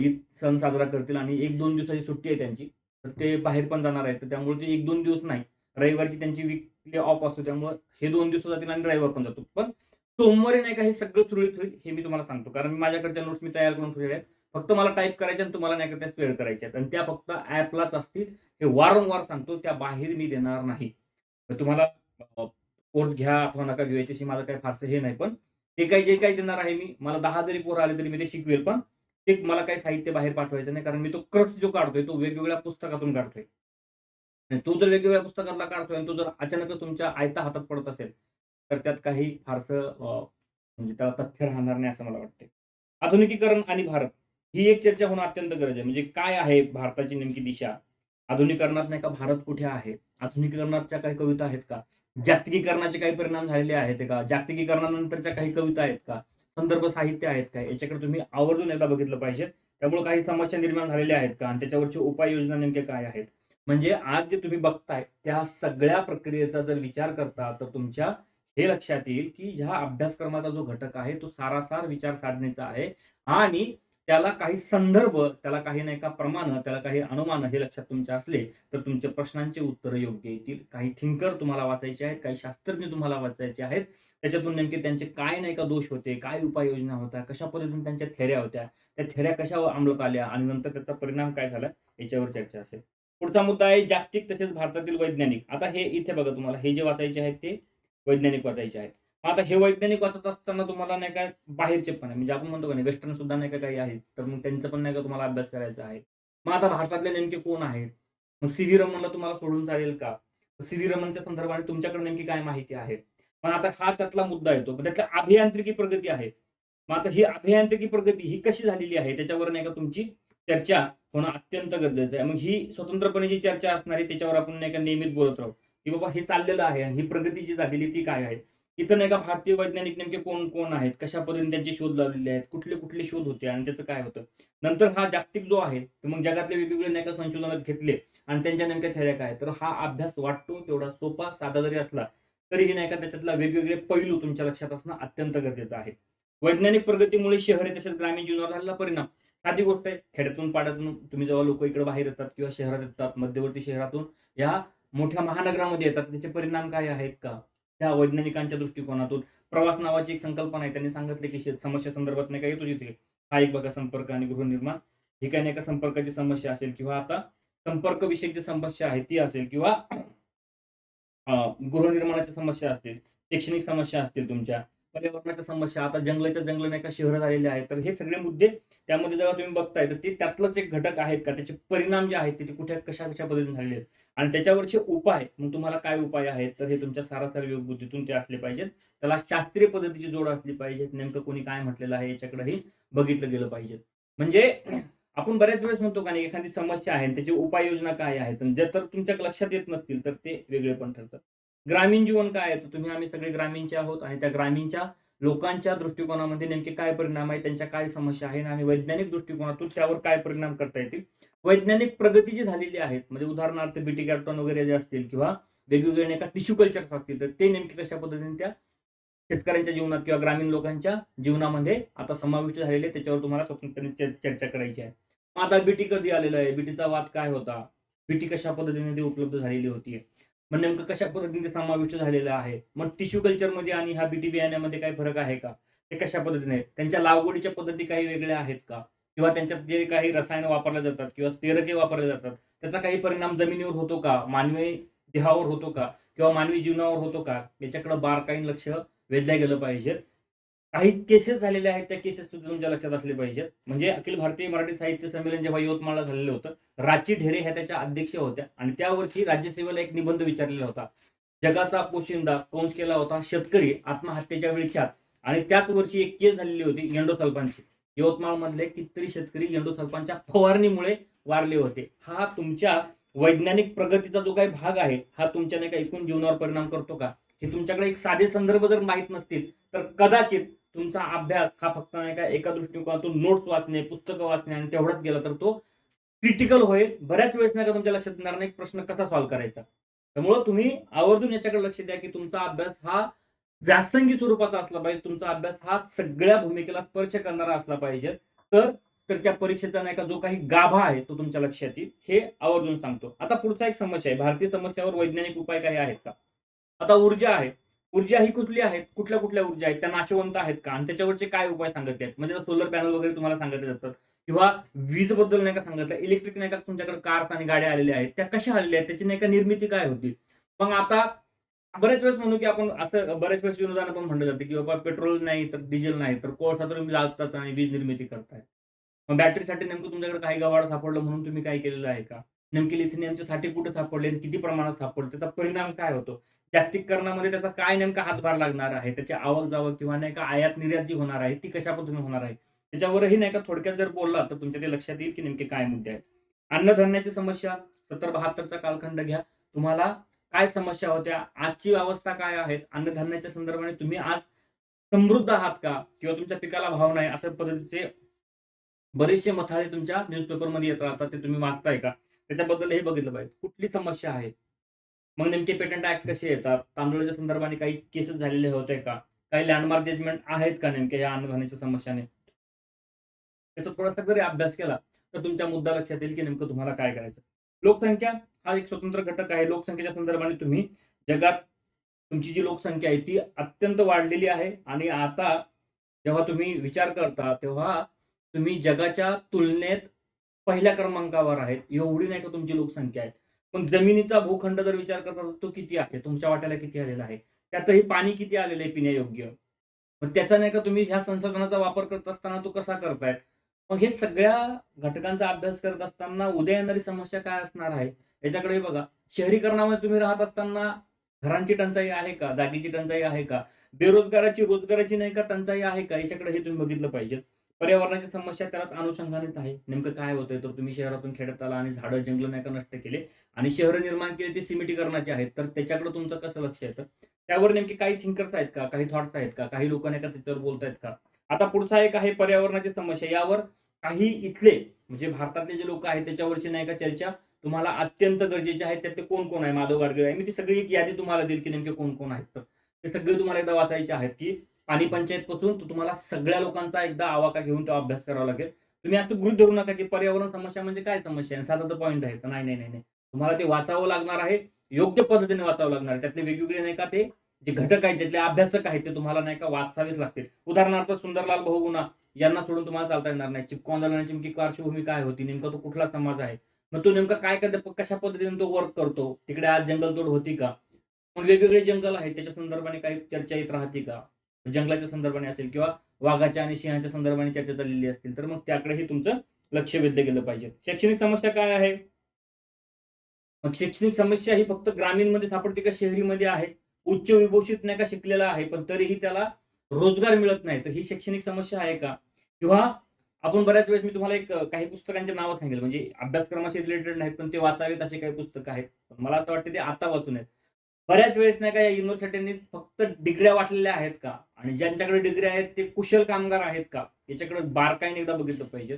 ईद सण साजरा करतील आणि 1-2 दिवसाची सुट्टी आहे त्यांची. तर ते बाहेर पण जाणार आहेत. तर त्यामुळे ते 1-2 दिवस नाही. रविवारची त्यांची वीकली ऑफ असतो. त्यामुळे हे 2 दिवस जातील आणि रविवार पण जातो. पण सोमवारी नाही का हे सगळं सुरळीत होईल हे मी तुम्हाला सांगतो. कारण माझ्याकडच्या नोट्स मी तयार करून ठेवलेल्या आहेत. फक्त मला टाइप करायच्या आणि तुम्हाला नाही का त्या स्पेअर करायच्या आहेत आणि त्या फक्त ॲपलाच असतील. हे वारंवार सांगतो. त्या बाहेर मी देणार नाही. तर तुम्हाला कोर्स घ्या अथवा नका घेऊ याच्याशी माझं काही फारसं हे नाही. पण ते काही जे काही देणार आहे मी, मला 10 जरी पोरं आले तरी मी ते शिकवेल. पण ते मला काही साहित्य बाहेर पाठवायचं नाही. कारण मी तो क्रक्स जो काढतोय तो वेगवेगळ्या पुस्तकातून काढतोय. आणि तो जर वेगवेगळ्या पुस्तकातला काढतोय आणि तो जर अचानकच तुमच्या आयत्या हातात पडत असेल, तर त्यात काही फारसं म्हणजे त्याला तथ्य राहणार नाही असं मला वाटतंय. आधुनिकीकरण आणि भारत ही एक चर्चा होणं अत्यंत गरज आहे. म्हणजे काय आहे भारताची नेमकी दिशा? आधुनिकीकरणात नाही का भारत कुठे आहे? आधुनिकीकरणाच्या काही कविता आहेत का? जागतिकीकरणाचे काही परिणाम झालेले आहेत का? जागतिकीकरणानंतरच्या काही कविता आहेत का? संदर्भ साहित्य आहेत का? याच्याकडे तुम्ही आवर्जून एकदा बघितलं पाहिजे. त्यामुळे काही समस्या निर्माण झालेल्या आहेत का? आणि त्याच्यावरची उपाययोजना नेमक्या काय आहेत? म्हणजे आज जे तुम्ही बघताय त्या सगळ्या प्रक्रियेचा जर विचार करता तर तुमच्या हे लक्षात येईल की ह्या अभ्यासक्रमाचा जो घटक आहे तो सारासार विचार साधण्याचा आहे आणि त्याला काही संदर्भ, त्याला काही नाही का प्रमाण, त्याला काही अनुमान हे लक्षात तुमच्या असले तर तुमच्या प्रश्नांची उत्तरं योग्य येतील. काही थिंकर तुम्हाला वाचायचे आहेत, काही शास्त्रज्ञ तुम्हाला वाचायचे आहेत. त्याच्यातून नेमके त्यांचे काय नाही का दोष होते, काय उपाययोजना होत्या, कशा पद्धतीने त्यांच्या थेऱ्या होत्या, त्या थेऱ्या कशा अंमलात आल्या आणि नंतर त्याचा परिणाम काय झाला याच्यावर चर्चा असेल. पुढचा मुद्दा आहे जागतिक तसेच भारतातील वैज्ञानिक. आता हे इथे बघा तुम्हाला हे जे वाचायचे आहेत ते वैज्ञानिक वाचायचे आहेत. आता हे वैज्ञानिक वाचत असताना तुम्हाला नाही का बाहेरचे पण आहे. म्हणजे आपण म्हणतो का नाही वेस्टर्न सुद्धा नाही का काही आहेत. तर मग त्यांचं पण नाही का तुम्हाला अभ्यास करायचा आहे. मग आता भारतातले नेमके कोण आहेत? मग सी-व्ही रमणला तुम्हाला सोडून चालेल का? सी-व्ही रमणच्या संदर्भाने तुमच्याकडे नेमकी काय माहिती आहे? मग आता हा त्यातला मुद्दा येतो. पण त्यातल्या अभियांत्रिकी प्रगती आहे. मग आता ही अभियांत्रिकी प्रगती ही कशी झालेली आहे त्याच्यावर नाही का तुमची चर्चा होणं अत्यंत गरजेचं आहे. मग ही स्वतंत्रपणे जी चर्चा असणार आहे त्याच्यावर आपण नाही का नियमित बोलत राहू, की बाबा हे चाललेलं आहे आणि ही प्रगती जी झालेली ती काय आहे. इथं नाही का भारतीय वैज्ञानिक नेमके कोण कोण आहेत, कशा पद्धतीने त्यांचे शोध लावलेले आहेत, कुठले कुठले शोध होते आणि त्याचं काय होतं. नंतर हा जागतिक जो आहे, तर मग जगातले वेगवेगळे नाही का संशोधनात घेतले आणि त्यांच्या नेमक्या थेऱ्या काय. तर हा अभ्यास वाटतो तेवढा सोपा, साधा जरी असला, तरीही नाही का त्याच्यातला वेगवेगळे पैलू तुमच्या लक्षात असणं अत्यंत गरजेचं आहे. वैज्ञानिक प्रगतीमुळे शहरी तसेच ग्रामीण जीवनावर झालेला परिणाम. साधी गोष्ट आहे, खेड्यातून पाड्यातून तुम्ही जेव्हा लोक इकडे बाहेर येतात किंवा शहरात येतात, मध्यवर्ती शहरातून या मोठ्या महानगरामध्ये येतात, त्याचे परिणाम काय आहेत का? त्या वैज्ञानिकांच्या दृष्टिकोनातून प्रवास नावाची एक संकल्पना आहे. त्यांनी सांगितले की समस्या संदर्भात नाही का येतो तिथे. हा एक बघा संपर्क आणि गृहनिर्माण. ही काही नाही का संपर्काची समस्या असेल किंवा आता संपर्क विषयक समस्या आहे ती असेल किंवा गृहनिर्माणाच्या समस्या असतील, शैक्षणिक समस्या असतील तुमच्या, पर्यावरणाच्या समस्या, आता जंगलाच्या जंगल नाही का शहरं झालेले आहेत. तर हे सगळे मुद्दे त्यामध्ये जेव्हा तुम्ही बघताय, तर ते त्यातलंच एक घटक आहेत का? त्याचे परिणाम जे आहेत ते कुठे कशा-कशा पद्धतीने झालेले आहेत आणि त्याच्यावरचे उपाय, मग तुम्हाला काय उपाय आहेत? तर हे तुमच्या सारासार विवेकबुद्धीतून ते असले पाहिजेत. त्याला शास्त्रीय पद्धतीची जोड असली पाहिजे. नेमकं कोणी काय म्हटलेलं आहे याच्याकडेही बघितलं गेलं पाहिजे. म्हणजे आपण बऱ्याच वेळेस म्हणतो का नाही, एखादी समस्या आहे आणि त्याची उपाययोजना काय आहेत? आणि जर तर तुमच्या लक्षात येत नसतील, तर ते वेगळे पण ठरतं. ग्रामीण जीवन काय आहे? तर तुम्ही आम्ही सगळे ग्रामीणचे आहोत आणि त्या ग्रामीणच्या लोकांच्या दृष्टिकोनामध्ये नेमके काय परिणाम आहेत, त्यांच्या काय समस्या आहेत आणि वैज्ञानिक दृष्टिकोनातून त्यावर काय परिणाम करता येतील. वैज्ञानिक प्रगती जी झालेली आहे, म्हणजे उदाहरणार्थ बीटी कॅप्टॉन वगैरे जे असतील किंवा वेगवेगळे नाही का टिश्यू कल्चर्स असतील, तर ते नेमके कशा पद्धतीने त्या शेतकऱ्यांच्या जीवनात किंवा ग्रामीण लोकांच्या जीवनामध्ये आता समाविष्ट झालेले, त्याच्यावर तुम्हाला स्वतंत्रपणे चर्चा करायची आहे. मग आता बीटी कधी आलेलं आहे? बीटीचा वाद काय होता? बीटी कशा पद्धतीने ती उपलब्ध झालेली होती? मग नेमकं कशा पद्धतीने ते समाविष्ट झालेलं आहे? मग टिश्यू कल्चरमध्ये आणि ह्या बीटी बियाण्यामध्ये काही फरक आहे का? ते कशा पद्धतीने आहेत? त्यांच्या लागवडीच्या पद्धती काही वेगळ्या आहेत का? किंवा त्यांच्यात जे काही रसायनं वापरल्या जातात किंवा स्पेरके वापरले जातात, त्याचा काही परिणाम जमिनीवर होतो का? मानवी देहावर होतो का? किंवा मानवी जीवनावर होतो का? याच्याकडे बारकाईने लक्ष वेधल्या गेलं पाहिजे. काही केसेस झालेल्या आहेत, त्या केसेस सुद्धा तुमच्या लक्षात असले पाहिजेत. म्हणजे अखिल भारतीय मराठी साहित्य संमेलन जेव्हा यवतमाळला झालेलं होतं, राची ढेरे ह्या त्याच्या अध्यक्ष होत्या आणि त्यावर्षी राज्यसेवेला एक निबंध विचारलेला होता. जगाचा पोशिंदा कंस केला होता शेतकरी आत्महत्येच्या विळख्यात आणि त्याच वर्षी एक केस झालेली होती एंडोसल्फानची. यवतमाळमधले कितीतरी शेतकरी एंडोसल्फानच्या फवारणीमुळे वारले होते. हा तुमच्या वैज्ञानिक प्रगतीचा जो काही भाग आहे, हा तुमच्या नाही का एकूण जीवनावर परिणाम करतो का? हे तुमच्याकडे एक साधे संदर्भ जर माहीत नसतील, तर कदाचित तुमचा अभ्यास हा फक्त नाही का एका दृष्टिकोनातून नोट्स वाचणे, पुस्तकं वाचणे आणि तेवढाच गेला तर तो क्रिटिकल होईल. बऱ्याच वेळेस नाही का तुमच्या लक्षात येणार नाही प्रश्न कसा सॉल्व्ह करायचा. त्यामुळं तुम्ही आवर्जून याच्याकडे लक्ष द्या, की तुमचा अभ्यास हा व्यासंगी स्वरूपाचा असला पाहिजे. तुमचा अभ्यास हा सगळ्या भूमिकेला स्पर्श करणारा असला पाहिजे. तर तर त्या परीक्षेचा नाही का जो काही गाभा आहे तो तुमच्या लक्षात येईल. हे आवर्जून सांगतो. आता पुढचा एक समस्या आहे. भारतीय समस्यावर वैज्ञानिक उपाय काही आहेत का? आता ऊर्जा आहे. ऊर्जा ही कुठली आहेत? कुठल्या-कुठल्या ऊर्जा आहेत? त्या नाशवंत आहेत का? आणि त्याच्यावरचे काय उपाय सांगितले आहेत? म्हणजे सोलर पॅनल वगैरे तुम्हाला सांगितले जातात किंवा वीजबद्दल नाही का सांगितलं. इलेक्ट्रिक नाही का तुमच्याकडे कार्स आणि गाड्या आलेल्या आहेत. त्या कशा आलेल्या आहेत? त्याची नाही का निर्मिती काय होती? मग आता बऱ्याच वेळेस म्हणू की आपण असं बऱ्याच वेळेस विनोदानं पण म्हटलं जातं, की बाबा पेट्रोल नाही तर डिझेल नाही तर कोळसा तर तुम्ही जाळताच आणि वीज निर्मिती करताय. मग बॅटरीसाठी नेमकं तुमच्याकडे काही गवाड सापडलं म्हणून तुम्ही काय केलेलं आहे का? नेमके लिथियमचे साठे कुठे सापडले आणि किती प्रमाणात सापडले? त्याचा परिणाम काय होतो? जागतिकीकरणामध्ये त्याचा काय नेमका हातभार लागणार आहे? त्याची आवक-जावक किंवा नाही का आयात-निर्यात जी होणार आहे, ती कशा पद्धतीने होणार आहे? त्याच्यावरही नाही का थोडक्यात जर बोलला, तर तुमच्या ते लक्षात येईल की नेमके काय मुद्दे आहेत. अन्नधान्याची समस्या 70-72 कालखंड घ्या. तुम्हाला काय समस्या होत्या? आजची अवस्था काय आहेत? अन्नधान्याच्या संदर्भाने तुम्ही आज समृद्ध आहात का? किंवा तुमच्या पिकाला भाव नाही, अशा पद्धतीचे बरेचसे मथाळे तुमच्या न्यूजपेपरमध्ये येत राहतात. ते तुम्ही वाचताय का? त्याच्याबद्दल हे बघितलं पाहिजे. कुठली समस्या आहे? मग नेमके पेटंट ॲक्ट कसे येतात? तांदूळाच्या संदर्भाने काही केसेस झालेले होते का? काही लँडमार्क जजमेंट आहेत का नेमके या अन्नधान्याच्या समस्याने? त्याचा थोडासा जरी अभ्यास केला, तर तुमच्या मुद्दा लक्षात येईल की नेमकं तुम्हाला काय करायचं. लोकसंख्या हा एक स्वतंत्र घटक आहे. लोकसंख्येच्या संदर्भाने तुम्ही जगात तुमची जी लोकसंख्या आहे ती अत्यंत वाढलेली आहे आणि आता जेव्हा तुम्ही विचार करता, तेव्हा तुम्ही जगाच्या तुलनेत पहिल्या क्रमांकावर आहेत. एवढी नाही का तुमची लोकसंख्या आहे. मग जमिनीचा भूखंड जर विचार करता तर तो किती आहे? तुमच्या वाट्याला किती आलेला आहे? त्यातही पाणी किती आलेलं आहे पिण्यायोग्य? मग त्याचा नाही का तुम्ही ह्या संसाधनाचा वापर करत असताना तो कसा करताय? मग हे सगळ्या घटकांचा अभ्यास करत असताना उद्या येणारी समस्या काय असणार आहे? याच्याकडे बघा. शहरीकरणामध्ये तुम्ही राहत असताना घरांची टंचाई आहे का? जागेची टंचाई आहे का? रोजगाराची नाही का टंचाई आहे का? याच्याकडे हे तुम्ही बघितलं पाहिजे. पर्यावरणाची समस्या त्याला अनुषंगानेच आहे. नेमकं काय होतंय तर तुम्ही शहरातून खेड्यात आला आणि झाडं, जंगलं नाही का नष्ट केले आणि शहरं निर्माण केली ते सिमेंटीकरणाचे आहेत. तर त्याच्याकडे तुमचं कसं लक्ष येतं? त्यावर नेमके काही थिंकर्स आहेत का, काही थॉट्स आहेत का, काही लोक नाही का त्याच्यावर बोलतायत का. आता पुढचा एक आहे पर्यावरणाची समस्या. यावर काही इथले म्हणजे भारतातले जे लोक आहेत त्याच्यावरची नाही का चर्चा तुम्हाला अत्यंत गरजेची आहे. त्यातले कोण कोण आहे, माधव गाडगीळ आहे. मी ती सगळी एक यादी तुम्हाला देईल की नेमके कोण कोण आहेत. तर ते सगळे तुम्हाला एकदा वाचायचे आहेत की पाणी पंचायत पासून तुम्हाला सगळ्या लोकांचा एकदा आवाका घेऊन तो अभ्यास करावा लागेल. तुम्ही असं गृहीत धरू नका की पर्यावरण समस्या म्हणजे काय समस्या आहे, साधा पॉईंट आहे. नाही नाही नाही नाही, तुम्हाला ते वाचावं लागणार आहे, योग्य पद्धतीने वाचावं लागणार आहे. त्यातले वेगवेगळे नाही का ते जे घटक आहेत, त्यातले अभ्यासक आहेत ते तुम्हाला नाही का वाचावेच लागतील. उदाहरणार्थ सुंदरलाल बहुगुणा यांना सोडून तुम्हाला चालता येणार नाही. चिपको आंदोलनाची नेमकी पार्श्वभूमी काय होती, नेमका तो कुठला समाज आहे, मग तो नेमका काय कशा पद्धतीने तो वर्क करतो, तिकडे आज जंगलतोड होती का, मग वेगवेगळे जंगल आहेत त्याच्या संदर्भाने काही चर्चा येत राहते का, जंगलाच्या संदर्भाने असेल किंवा वाघाच्या आणि सिंहाच्या संदर्भाने चर्चा चाललेली असतील तर मग त्याकडेही तुमचं लक्ष वेधलं गेलं पाहिजे. शैक्षणिक समस्या काय आहे, मग शैक्षणिक समस्या ही फक्त ग्रामीणमध्ये सापडते का शहरीमध्ये आहे. उच्च विभूषित नाही का शिकलेला आहे पण तरीही त्याला रोजगार मिळत नाही, तर ही शैक्षणिक समस्या आहे का. किंवा आपण बऱ्याच वेळेस मी तुम्हाला एक काही पुस्तकांचे नावं सांगेल म्हणजे अभ्यासक्रमाशी रिलेटेड नाहीत पण ते वाचावेत असे काही पुस्तकं आहेत. मला असं वाटतं ते आता वाचून आहेत. बऱ्याच वेळेस नाही का या युनिव्हर्सिटींनी फक्त डिग्र्या वाटलेल्या आहेत का, आणि ज्यांच्याकडे डिग्री आहेत ते कुशल कामगार आहेत का, याच्याकडे बारकाईने एकदा बघितलं पाहिजे.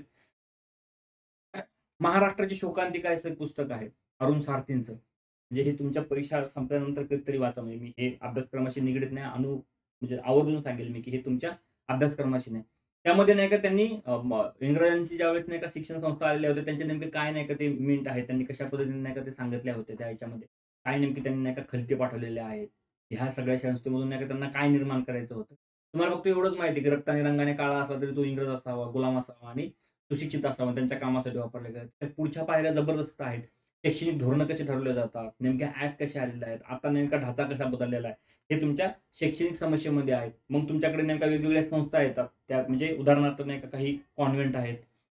महाराष्ट्राची शोकांतिका असं पुस्तक आहे अरुण सारथींचं. म्हणजे हे तुमच्या परीक्षा संपल्यानंतर कधीतरी वाचा. म्हणजे मी हे अभ्यासक्रमाशी निगडीत नाही, म्हणजे आवर्जून सांगेल मी की हे तुमच्या अभ्यासक्रमाशी नाही. त्यामध्ये नाही का त्यांनी इंग्रजांची ज्यावेळेस नाही का शिक्षण संस्था आलेल्या होत्या त्यांचे नेमके काय नाही का ते मिनिट आहेत, त्यांनी कशा पद्धतीने नाही का ते सांगितल्या होत्या त्या ह्याच्यामध्ये काय नेमके त्यांनी नाही का खलते पाठवलेले आहेत. ह्या सगळ्या संस्थेमधून नाही का त्यांना काय निर्माण करायचं होतं. तुम्हाला फक्त एवढंच माहिती की रक्ताने रंगाने काळा असला तरी तो इंग्रज असावा, गुलाम असावा आणि सुशिक्षित असावा, त्यांच्या कामासाठी वापरले जातात. त्या पुढच्या पायऱ्या जबरदस्त आहेत. शैक्षणिक धोरणं कशी ठरवले जातात, नेमक्या ऍक्ट कशा आलेल्या आहेत, आता नेमका ढाचा कसा बदललेला आहे, हे तुमच्या शैक्षणिक समस्येमध्ये आहेत. मग तुमच्याकडे नेमका वेगवेगळ्या संस्था येतात त्या म्हणजे उदाहरणार्थ नाही का काही कॉन्व्हेंट आहेत,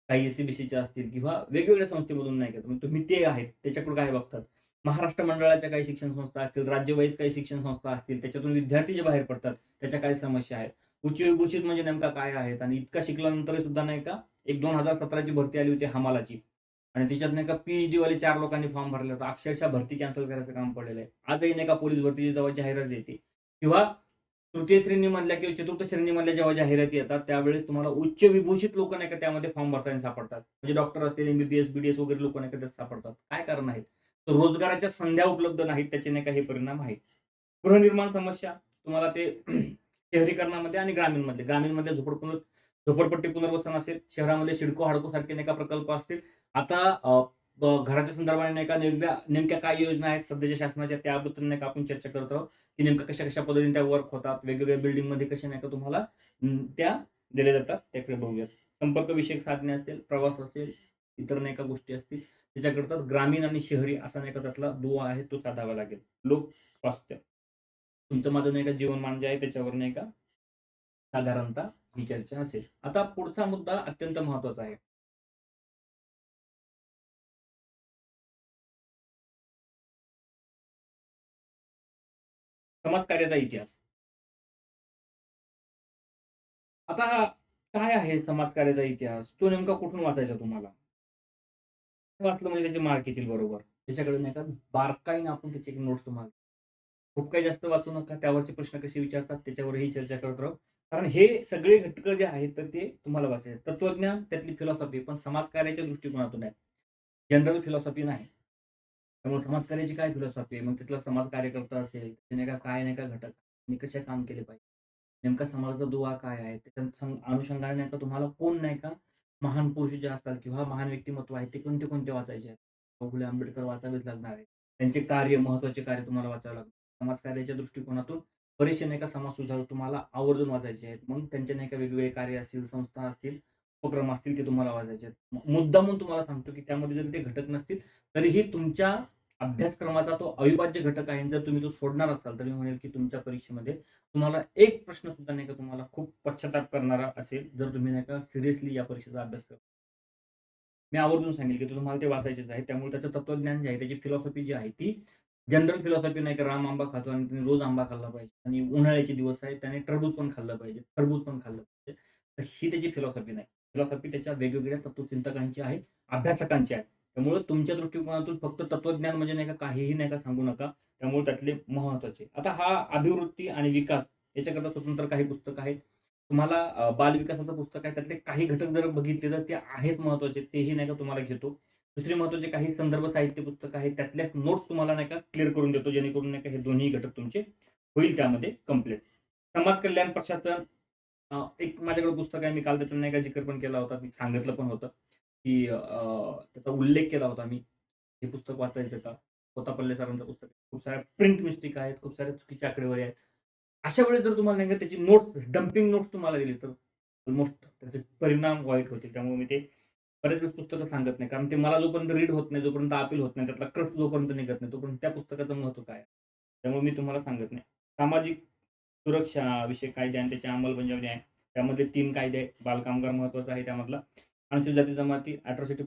काही एससीबीसीच्या असतील किंवा वेगवेगळ्या संस्थेमधून नाही का तुम्ही ते आहेत त्याच्याकडे काय बघतात. महाराष्ट्र मंडळाच्या काही शिक्षण संस्था असतील, राज्यवाईज काही शिक्षण संस्था असतील, त्याच्यातून विद्यार्थी जे बाहेर पडतात त्याच्या काही समस्या आहेत. उच्च विभूषित म्हणजे नेमका काय आहेत, आणि इतका शिकल्यानंतर सुद्धा नाही का एक 2017ची भरती आली होती हमालाची, आणि त्याच्यात नाही का पीएचडी वाले 4 लोकांनी फॉर्म भरला होता. अक्षरशः भरती कॅन्सल करायचं काम पडलेलं आहे. आजही नाही का पोलीस भरतीची जेव्हा जाहिरात येते किंवा तृतीय श्रेणी मधल्या किंवा चतुर्थ श्रेणी मधल्या जेव्हा जाहिराती येतात त्यावेळेस तुम्हाला उच्च विभूषित लोक नाही का त्यामध्ये फॉर्म भरताना सापडतात. म्हणजे डॉक्टर असतील, एमबीबीएस बीडीएस वगैरे लोक नाही का त्यात सापडतात. काय कारण आहेत, तर रोजगाराच्या संध्या उपलब्ध नाहीत, त्याचे नाही का हे परिणाम आहेत. गृहनिर्माण समस्या तुम्हाला ते शहरीकरणामध्ये आणि ग्रामीणमध्ये झोपडपट्टी पुनर्वसन असेल, शहरामध्ये सिडको हाडको सारखे नाही का प्रकल्प असतील. आता घराच्या संदर्भाने नाही का नेमक्या काय योजना आहेत सध्याच्या शासनाच्या त्याबद्दल नाही का आपण चर्चा करत आहोत की नेमकं कशा कशा पद्धतीने त्या वर्क होतात, वेगवेगळ्या बिल्डिंग मध्ये कशा नाही का तुम्हाला त्या दिल्या जातात त्याकडे बघूयात. संपर्क विषयक साधने असतील, प्रवास असेल, इतर नाही का गोष्टी असतील त्याच्याकरता ग्रामीण आणि शहरी असा नाही का त्यातला दुवा आहे तो साधावा लागेल. लोक स्वास्थ्य तुमचं माझं नाही का जीवनमान जे आहे त्याच्यावर नाही का साधारणतः ही चर्चा असेल. आता पुढचा मुद्दा अत्यंत महत्वाचा आहे. समाजकार्याचा इतिहास. आता हा काय आहे समाजकार्याचा इतिहास, तो नेमका कुठून वाचायचा तुम्हाला. वाचलं म्हणजे त्याचे मार्क येतील बरोबर. त्याच्याकडे नाही का बारकाईने आपण त्याची एक नोट्स तुम्हाला खूप काही जास्त वाचू नका. त्यावरचे प्रश्न कसे विचारतात त्याच्यावरही चर्चा करत राहू. कारण हे सगळे घटक जे आहेत तर ते तुम्हाला वाचायचे. तत्वज्ञान त्यातली फिलॉसॉफी पण समाजकार्याच्या दृष्टिकोनातून आहे, जनरल फिलॉसॉफी नाही. त्यामुळे समाजकार्याची काय फिलॉसॉफी आहे, मग तिथला समाज कार्यकर्ता असेल ते नाही का काय नाही का घटक आणि कसे काम केले पाहिजे, नेमका समाजाचा दुवा काय आहे, त्याच्या अनुषंगाने नाही का तुम्हाला कोण नाही का महान पुरुष जे असतात किंवा महान व्यक्तिमत्व आहेत ते कोणते कोणते वाचायचे आहेत. फुले आंबेडकर वाचावेच लागणार आहे. त्यांचे कार्य, महत्वाचे कार्य तुम्हाला वाचावं लागणार. समाजकार्याच्या दृष्टिकोनातून बरेचसे नाही का समाज सुधारक तुम्हाला आवर्जून वाचायचे आहेत. मग त्यांचे नाही का वेगवेगळे कार्य असतील, संस्था असतील, उपक्रम असतील ते तुम्हाला वाचायचे आहेत. मुद्दामून तुम्हाला सांगतो की त्यामध्ये जर ते घटक नसतील तरीही तुमच्या अभ्यासक्रमाचा तो अविभाज्य घटक आहे. जर तुम्ही तो सोडणार असाल तर मी म्हणेल की तुमच्या परीक्षेमध्ये तुम्हाला एक प्रश्न सुद्धा नाही का तुम्हाला खूप पश्चाताप करणारा असेल जर तुम्ही नाही का सिरियसली या परीक्षेचा अभ्यास करता. मी आवर्जून सांगेल की तुम्हाला ते वाचायचेच आहे. त्यामुळे त्याचं तत्वज्ञान जे आहे, त्याची फिलॉसॉफी जी आहे ती जनरल फिलॉसॉफी नाही का राम आंबा खातो आणि त्याने रोज आंबा खाल्ला पाहिजे आणि उन्हाळ्याचे दिवस आहेत त्याने टरबूज पण खाल्लं पाहिजे, खरबूज पण खाल्लं पाहिजे. तर ही त्याची फिलॉसॉफी नाही. फिलॉसॉफी त्याच्या वेगवेगळ्या तत्वचिंतकांची आहे, अभ्यासकांची आहे. त्यामुळे तुमच्या दृष्टिकोनातून फक्त तत्वज्ञान म्हणजे नाही का काहीही नाही का सांगू नका. त्यामुळे त्यातले महत्त्वाचे. आता हा अभिवृत्ती आणि विकास याच्याकरता स्वतंत्र काही पुस्तकं आहेत. तुम्हाला बालविकासाचं पुस्तक आहे. त्यातले काही घटक जर बघितले तर ते आहेत महत्त्वाचे. तेही नाही का तुम्हाला घेतो. दुसरे महत्त्वाचे काही संदर्भ साहित्य पुस्तकं आहेत. त्यातल्याच नोट्स तुम्हाला नाही का क्लिअर करून देतो. जेणेकरून नाही का हे दोन्ही घटक तुमचे होईल त्यामध्ये कंप्लीट. समाज कल्याण प्रशासन एक माझ्याकडे पुस्तक आहे. मी काल त्याचा नाही का जिकर पण केला होता. मी सांगितलं पण होतं, की त्याचा उल्लेख केला होता मी. हे पुस्तक वाचायचं का? कोतापल्ले सरांचं पुस्तक आहे. खूप साऱ्या प्रिंट मिस्टेक आहेत. खूप साऱ्या चुकीच्या आकडेवारी आहेत. अशा वेळेस जर तुम्हाला नाही का त्याची डंपिंग नोट्स तुम्हाला दिली तर ऑलमोस्ट त्याचे परिणाम वाईट होतील. त्यामुळे मी ते बरेच वेळेस पुस्तकं सांगत नाही. कारण ते मला जोपर्यंत रीड होत नाही, जोपर्यंत अपील होत नाही, त्यातला क्रक्स जोपर्यंत निघत नाही, तोपर्यंत त्या पुस्तकाचं महत्त्व काय आहे? त्यामुळे मी तुम्हाला सांगत नाही. सामाजिक सुरक्षा विषयक कायदे आणि त्याची अंमलबजावणी आहे. त्यामध्ये 3 कायदे आहेत. बालकामगार महत्त्वाचा आहे त्यामधला. अनुसूचित जाती जमाती अॅट्रॉसिटी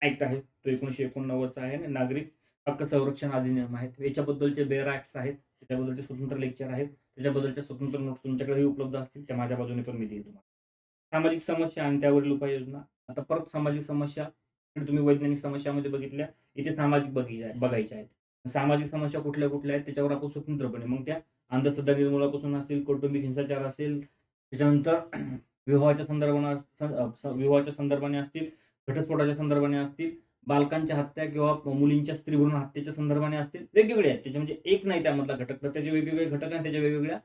ॲक्ट आहे. तो 1989 चा आहे आणि नागरिक हक्क संरक्षण अधिनियम आहे. याच्याबद्दलचे बेअर ॲक्ट्स आहेत. त्याच्याबद्दलचे स्वतंत्र लेक्चर आहेत. त्याच्याबद्दलच्या स्वतंत्र नोट्स तुमच्याकडेही उपलब्ध असतील. त्या माझ्या बाजूने पण मी देईन तुम्हाला. सामाजिक समस्या आणि त्यावरील उपाययोजना. आता परत सामाजिक समस्या तुम्ही वैज्ञानिक समस्यामध्ये बघितल्या, इथे सामाजिक बघायच्या आहेत. सामाजिक समस्या कुठल्या-कुठल्या आहेत त्याच्यावर आपण स्वतंत्रपणे मग त्या अंधश्रद्धा निर्मूलनापासून असेल, कौटुंबिक हिंसाचार असेल, त्याच्यानंतर विवाहाच्या विवाहाच्या संदर्भाने असतील, घटस्फोटाच्या संदर्भाने असतील, बालकांच्या हत्या किंवा मुलींच्या स्त्रीभ्रूण हत्येच्या संदर्भाने असतील, वेगवेगळे आहेत. त्याचे म्हणजे एक नाही त्यामधला घटक, तर त्याचे वेगवेगळे घटक आणि त्याच्या वेगवेगळ्या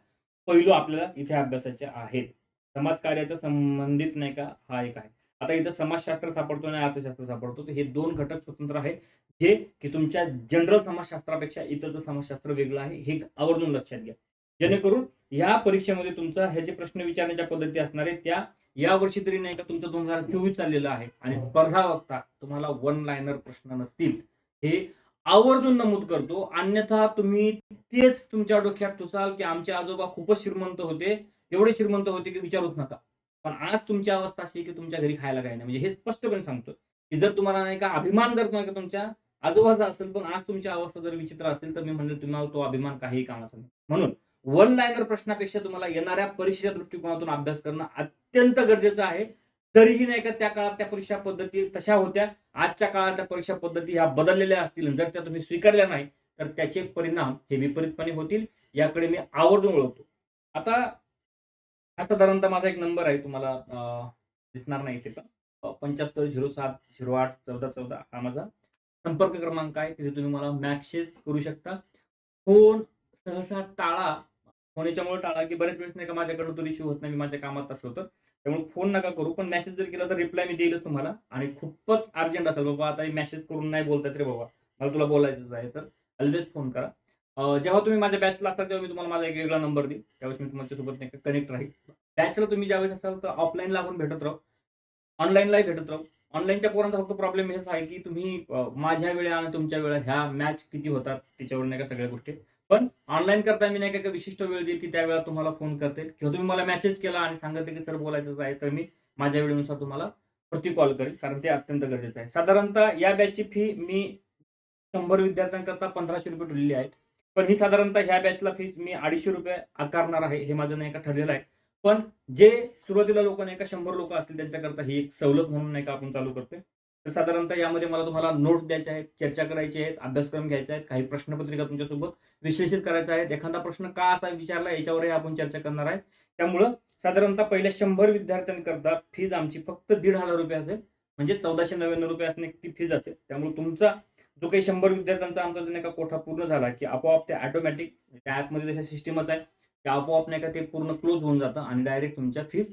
पैलू आपल्याला इथे अभ्यासाचे आहेत. समाजकार्याच्या संबंधित नाही का हा एक आहे. आता इथं समाजशास्त्र सापडतो आणि अर्थशास्त्र सापडतो. तर हे 2 घटक स्वतंत्र आहेत, जे की तुमच्या जनरल समाजशास्त्रापेक्षा इतरचं समाजशास्त्र वेगळं आहे. हे आवर्जून लक्षात घ्या. जेणेकरून या परीक्षेमध्ये तुमचा हे जे प्रश्न विचारण्याच्या पद्धती असणार आहेत, त्या यावर्षी तरी नाही का तुमचं 2024 चाललेलं आहे आणि स्पर्धा बघता तुम्हाला वन लाइनर प्रश्न नसतील. हे आवर्जून नमूद करतो. अन्यथा तुम्ही तेच तुमच्या डोक्यात ठुसाल, की आमचे आजोबा खूपच श्रीमंत होते. एवढे श्रीमंत होते की विचारूच नका. पण आज तुमची अवस्था अशी आहे की तुमच्या घरी खायला काही नाही. म्हणजे हे स्पष्टपणे सांगतो, की जर तुम्हाला नाही का अभिमान जर नाही का तुमच्या आजोबाचा असेल, पण आज तुमची अवस्था जर विचित्र असेल, तर मी म्हणेल तुम्हाला तो अभिमान काहीही कामाचा नाही. म्हणून वन लाइनर प्रश्नापेक्षा तुम्हाला येणाऱ्या परीक्षेच्या दृष्टिकोनातून अभ्यास करणं अत्यंत गरजेचं आहे. तरीही नाही का त्या काळात त्या परीक्षा पद्धती तशा होत्या. आजच्या काळातल्या परीक्षा पद्धती ह्या बदललेल्या असतील. जर त्या तुम्ही स्वीकारल्या नाही, तर त्याचे परिणाम हे विपरीतपणे होतील. याकडे मी आवर्जून वळवतो. आता हा साधारणतः माझा एक नंबर आहे तुम्हाला दिसणार नाही इथे पण 7507081414 हा माझा संपर्क क्रमांक आहे. तिथे तुम्ही मला मेसेज करू शकता. फोन सहसा टाळा. फोन याच्यामुळे टाळा, की बऱ्याच वेळेस नाही का माझ्याकडून तो रिसीव्ह होत नाही. मी माझ्या कामात असलो तर. त्यामुळे फोन नका करू. पण मेसेज जर केला तर रिप्लाय मी देईलच तुम्हाला आणि खूपच अर्जंट असेल बाबा आता मेसेज करून नाही बोलता येत रे बाबा. मला तुला बोलायचंच आहे तर ऑल्वेज फोन करा. जेव्हा तुम्ही माझ्या बॅचला असता तेव्हा मी तुम्हाला माझा एक वेगळा नंबर देईन. त्यावेळेस मी तुमच्यासोबत नाही का कनेक्ट राहील. बॅचला तुम्ही ज्यावेळेस असाल तर ऑफलाईनला आपण भेटत राहू. ऑनलाईनलाही भेटत राहू. ऑनलाईनच्या पोरांचा फक्त प्रॉब्लेम हेच आहे, की तुम्ही माझ्या वेळा आणि तुमच्या वेळा ह्या मॅच किती होतात त्याच्यावर नाही का सगळ्या गोष्टी. पण ऑनलाईन करता मी नाही का विशिष्ट वेळ देईल, की त्यावेळेला तुम्हाला फोन करते किंवा तुम्ही मला मेसेज केला आणि सांगितले, की सर बोलायचंच आहे, तर मी माझ्या वेळेनुसार तुम्हाला प्रति कॉल करेल. कारण ते अत्यंत गरजेचं आहे. साधारणतः या बॅचची फी मी 100 विद्यार्थ्यांकरता ₹1500 ठेवलेली आहे. पण ही साधारणतः ह्या बॅचला फीस मी ₹250 आकारणार आहे. हे माझं नाही का ठरलेलं आहे. पण जे सुरुवातीला लोकं नाही का 100 लोकं असतील त्यांच्याकरता ही एक सवलत म्हणून नाही का आपण चालू करतोय. तर साधारणतः यामध्ये मला तुम्हाला नोट्स द्यायच्या आहेत, चर्चा करायची आहेत, अभ्यासक्रम घ्यायचा आहे, काही प्रश्नपत्रिका तुमच्यासोबत विश्लेषित करायचा आहे. एखादा प्रश्न का असा विचारला याच्यावरही आपण चर्चा करणार आहे. त्यामुळं साधारणतः पहिल्या 100 विद्यार्थ्यांकरता फीज आमची फक्त ₹1,500 असेल. म्हणजे ₹1499 असणे ती फीज असेल. त्यामुळे तुमचा जो काही 100 विद्यार्थ्यांचा आमचा नाही का कोठा पूर्ण झाला, की आपोआप ते ऑटोमॅटिक त्या ॲपमध्ये तशा सिस्टमच आहे. ते आपोआप नाही का ते पूर्ण क्लोज होऊन जातं आणि डायरेक्ट तुमच्या फीस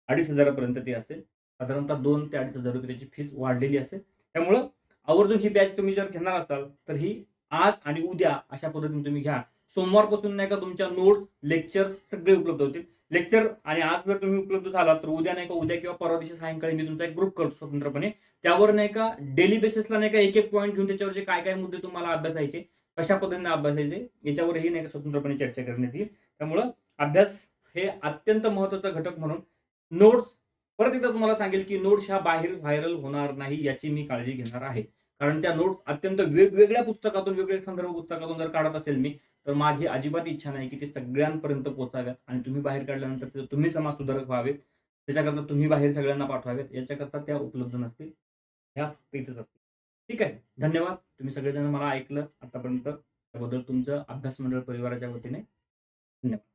2,500 पर्यंत ती असेल. साधारणतः 2 ते ₹2,500 त्याची फीस वाढलेली असेल. त्यामुळं आवर्जून ही बॅच तुम्ही जर घेणार असाल, तर ही आज आणि उद्या अशा पद्धतीने तुम्ही घ्या. सोमवारपासून नाही का तुमच्या नोट्स, लेक्चर्स सगळे उपलब्ध होतील. लेक्चर आणि आज जर तुम्ही उपलब्ध झालात, तर उद्या नाही का उद्या किंवा परवा दिवशी सायंकाळी मी तुमचा एक ग्रुप करतो स्वतंत्रपणे. त्यावर नाही का डेली बेसिसला नाही का एक-एक पॉइंट घेऊन त्याच्यावरचे काय-काय मुद्दे तुम्हाला अभ्यासायचे, कशा पद्धतीने अभ्यासायचे, याच्यावरही नाही का स्वतंत्रपणे चर्चा करण्यात येईल. त्यामुळं अभ्यास हे अत्यंत महत्त्वाचा घटक म्हणून नोट्स परत एकदा तुम्हाला सांगेल, की नोट्स ह्या बाहेर व्हायरल होणार नाही याची मी काळजी घेणार आहे. कारण त्या नोट्स अत्यंत वेगवेगळ्या पुस्तकातून, वेगवेगळ्या संदर्भ पुस्तकातून जर काढत असेल मी, तर माझी अजिबात इच्छा नाही, की ते सगळ्यांपर्यंत पोहोचाव्यात आणि तुम्ही बाहेर काढल्यानंतर तुम्ही समाज सुधारक व्हावेत. त्याच्याकरता तुम्ही बाहेर सगळ्यांना पाठवावेत. याच्याकरता त्या उपलब्ध नसतील. ह्या फक्त इथेच असतील. ठीक आहे. धन्यवाद. तुम्ही सगळेजण मला ऐकलं आतापर्यंत. त्याबद्दल तुमचं अभ्यास मंडळ परिवाराच्या वतीने धन्यवाद.